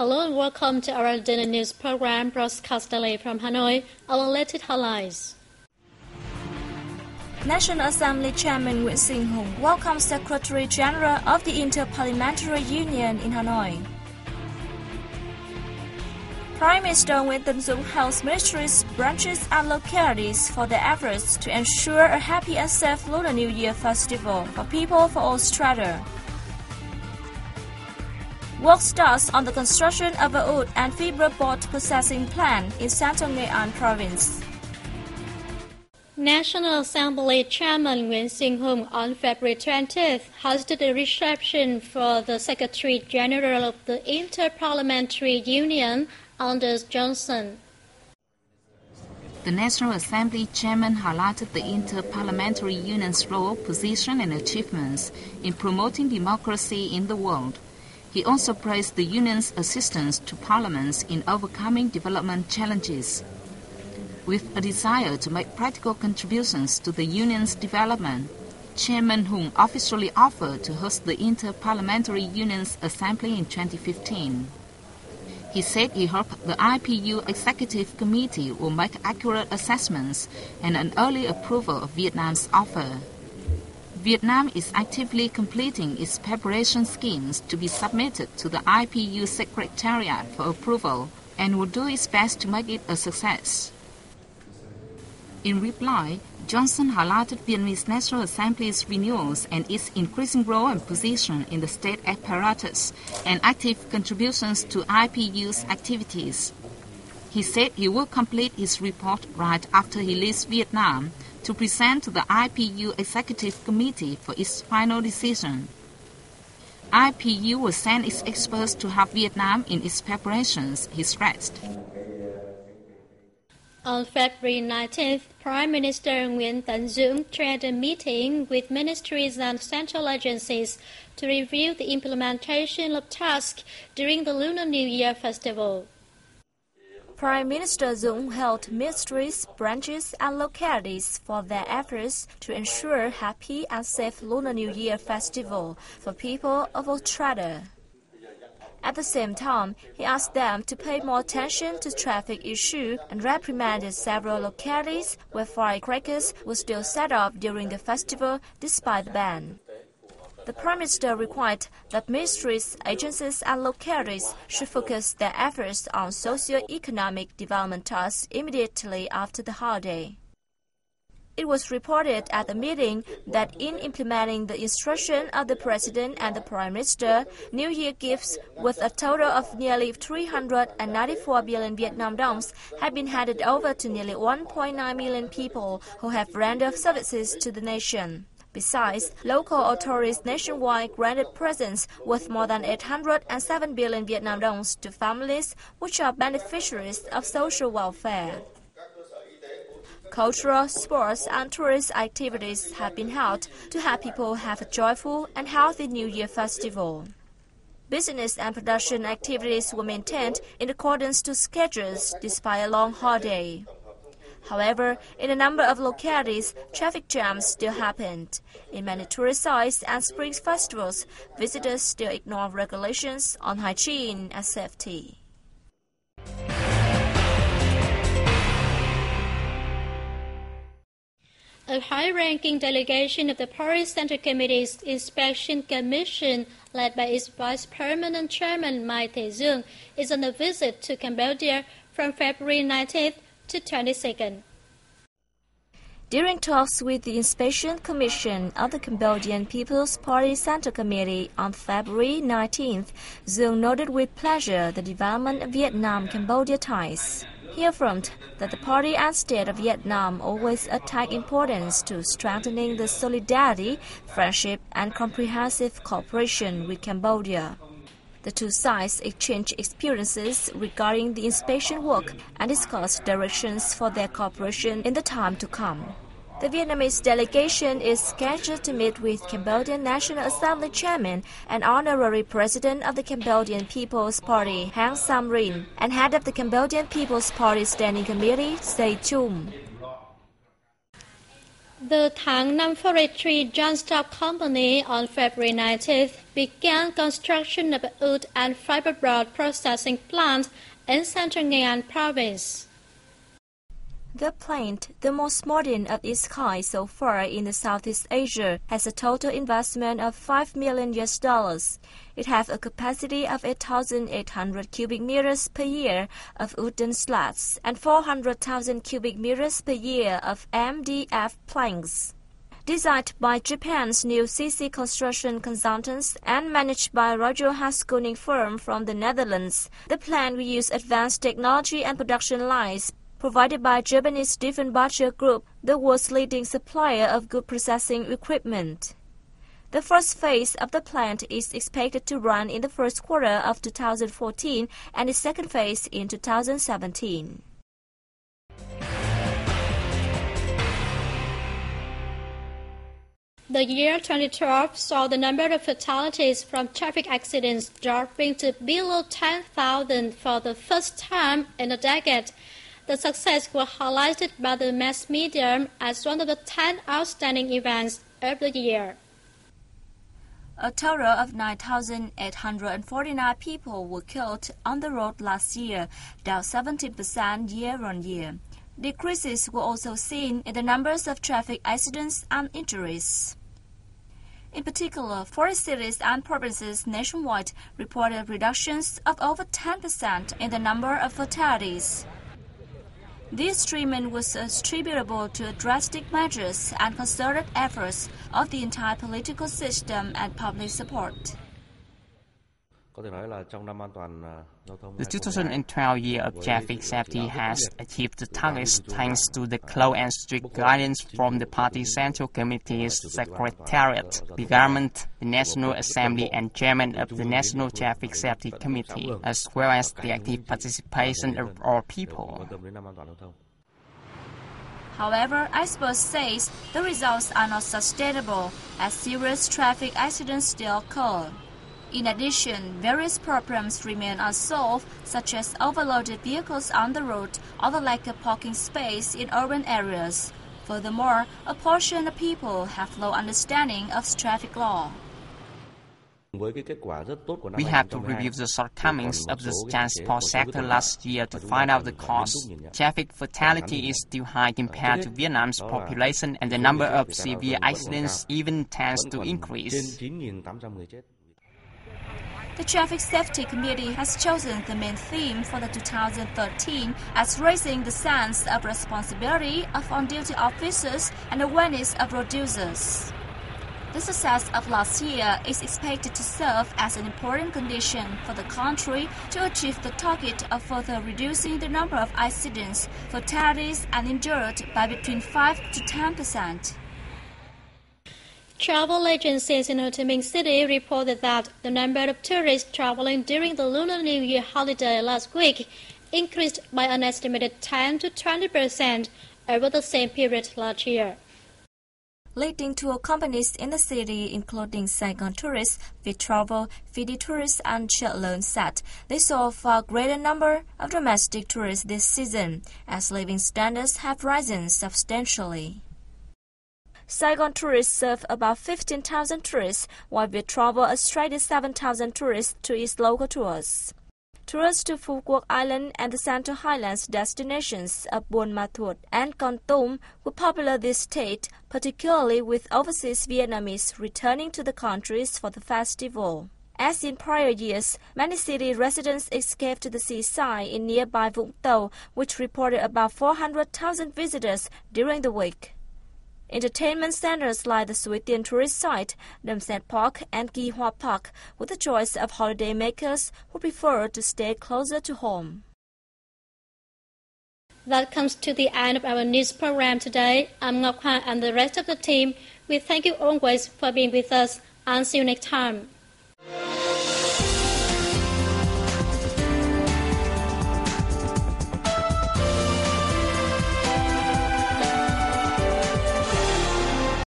Hello and welcome to our dinner news program broadcast daily from Hanoi. Our latest highlights. National Assembly Chairman Nguyễn Sinh Hùng welcomes Secretary General of the Inter-Parliamentary Union in Hanoi. Prime Minister Nguyễn Tấn Dũng hails ministries, branches and localities for their efforts to ensure a happy and safe Lunar New Year festival for people for all strata. Work starts on the construction of a wood and fiber board processing plant in Central Nghệ An province. National Assembly Chairman Nguyễn Sinh Hùng on February 20th hosted a reception for the Secretary General of the Inter-Parliamentary Union, Anders Johnson. The National Assembly Chairman highlighted the Inter-Parliamentary Union's role, position and achievements in promoting democracy in the world. He also praised the Union's assistance to parliaments in overcoming development challenges. With a desire to make practical contributions to the Union's development, Chairman Hùng officially offered to host the Inter-Parliamentary Union's Assembly in 2015. He said he hoped the IPU Executive Committee will make accurate assessments and an early approval of Vietnam's offer. Vietnam is actively completing its preparation schemes to be submitted to the IPU Secretariat for approval and will do its best to make it a success. In reply, Johnson highlighted Vietnamese National Assembly's renewals and its increasing role and position in the state apparatus and active contributions to IPU's activities. He said he will complete his report right after he leaves Vietnam to present to the IPU Executive Committee for its final decision. IPU will send its experts to help Vietnam in its preparations, he stressed. On February 19th, Prime Minister Nguyễn Tấn Dũng chaired a meeting with ministries and central agencies to review the implementation of tasks during the Lunar New Year festival. Prime Minister Dũng hailed ministries, branches and localities for their efforts to ensure happy and safe Lunar New Year festival for people of all strata. At the same time, he asked them to pay more attention to traffic issues and reprimanded several localities where firecrackers were still set off during the festival despite the ban. The Prime Minister required that ministries, agencies and localities should focus their efforts on socio-economic development tasks immediately after the holiday. It was reported at the meeting that in implementing the instruction of the President and the Prime Minister, New Year gifts with a total of nearly 394 billion Vietnam dongs have been handed over to nearly 1.9 million people who have rendered services to the nation. Besides, local authorities nationwide granted presents worth more than 807 billion Vietnam dongs to families which are beneficiaries of social welfare. Cultural, sports and tourist activities have been held to help people have a joyful and healthy New Year festival. Business and production activities were maintained in accordance to schedules despite a long holiday. However, in a number of localities, traffic jams still happened. In many tourist sites and spring festivals, visitors still ignore regulations on hygiene and safety. A high-ranking delegation of the Paris Central Committee's Inspection Commission, led by its Vice Permanent Chairman Mai Thế-dương, is on a visit to Cambodia from February 19th to 22nd. During talks with the Inspection Commission of the Cambodian People's Party Central Committee on February 19th, Dung noted with pleasure the development of Vietnam-Cambodia ties. He affirmed that the party and state of Vietnam always attach importance to strengthening the solidarity, friendship, and comprehensive cooperation with Cambodia. The two sides exchanged experiences regarding the inspection work and discussed directions for their cooperation in the time to come. The Vietnamese delegation is scheduled to meet with Cambodian National Assembly Chairman and Honorary President of the Cambodian People's Party, Hang Sam-rin, and head of the Cambodian People's Party Standing Committee, Se Chum. The Thang Nam Forestry Joint Stock Company on February 19th began construction of a wood and fiberboard processing plant in central Nghệ An province. The plant, the most modern of its kind so far in the Southeast Asia, has a total investment of $5 million. It has a capacity of 8,800 cubic meters per year of wooden slats and 400,000 cubic meters per year of MDF planks. Designed by Japan's new CC Construction Consultants and managed by Royal Haskoning firm from the Netherlands, the plant will use advanced technology and production lines provided by Japanese Diefenbacher Group, the world's leading supplier of good processing equipment. The first phase of the plant is expected to run in the first quarter of 2014 and the second phase in 2017. The year 2012 saw the number of fatalities from traffic accidents dropping to below 10,000 for the first time in a decade. The success was highlighted by the mass media as one of the 10 outstanding events of the year. A total of 9,849 people were killed on the road last year, down 17% year-on-year. Decreases were also seen in the numbers of traffic accidents and injuries. In particular, 40 cities and provinces nationwide reported reductions of over 10% in the number of fatalities. This treatment was attributable to drastic measures and concerted efforts of the entire political system and public support. The 2012 year of traffic safety has achieved the targets thanks to the close and strict guidance from the Party Central Committee's Secretariat, the government, the National Assembly and Chairman of the National Traffic Safety Committee, as well as the active participation of all people. However, experts say the results are not sustainable as serious traffic accidents still occur. In addition, various problems remain unsolved, such as overloaded vehicles on the road or the lack of parking space in urban areas. Furthermore, a portion of people have low understanding of traffic law. We have to review the shortcomings of the transport sector last year to find out the cause. Traffic fatality is still high compared to Vietnam's population, and the number of severe accidents even tends to increase. The Traffic Safety Committee has chosen the main theme for the 2013 as raising the sense of responsibility of on-duty officers and awareness of road users. The success of last year is expected to serve as an important condition for the country to achieve the target of further reducing the number of accidents, fatalities, and injured by between 5 to 10%. Travel agencies in Ho Chi Minh City reported that the number of tourists traveling during the Lunar New Year holiday last week increased by an estimated 10 to 20% over the same period last year. Leading tour companies in the city, including Saigon Tourists, Việt Travel, Phi Tourists, and Chitlun, said they saw a far greater number of domestic tourists this season, as living standards have risen substantially. Saigon Tourists serve about 15,000 tourists, while Việt Travel attracted 7,000 tourists to its local tours. Tours to Phu Quoc Island and the Central Highlands destinations of Buôn Ma Thuột and Kon Tum were popular this state, particularly with overseas Vietnamese returning to the countries for the festival. As in prior years, many city residents escaped to the seaside in nearby Vũng Tàu, which reported about 400,000 visitors during the week. Entertainment centers like the Suối Tiên tourist site, Đầm Sen Park, and Kỳ Hoa Park were the choice of holiday makers who prefer to stay closer to home. That comes to the end of our news program today. I'm Ngọc Hoa and the rest of the team. We thank you always for being with us and see you next time.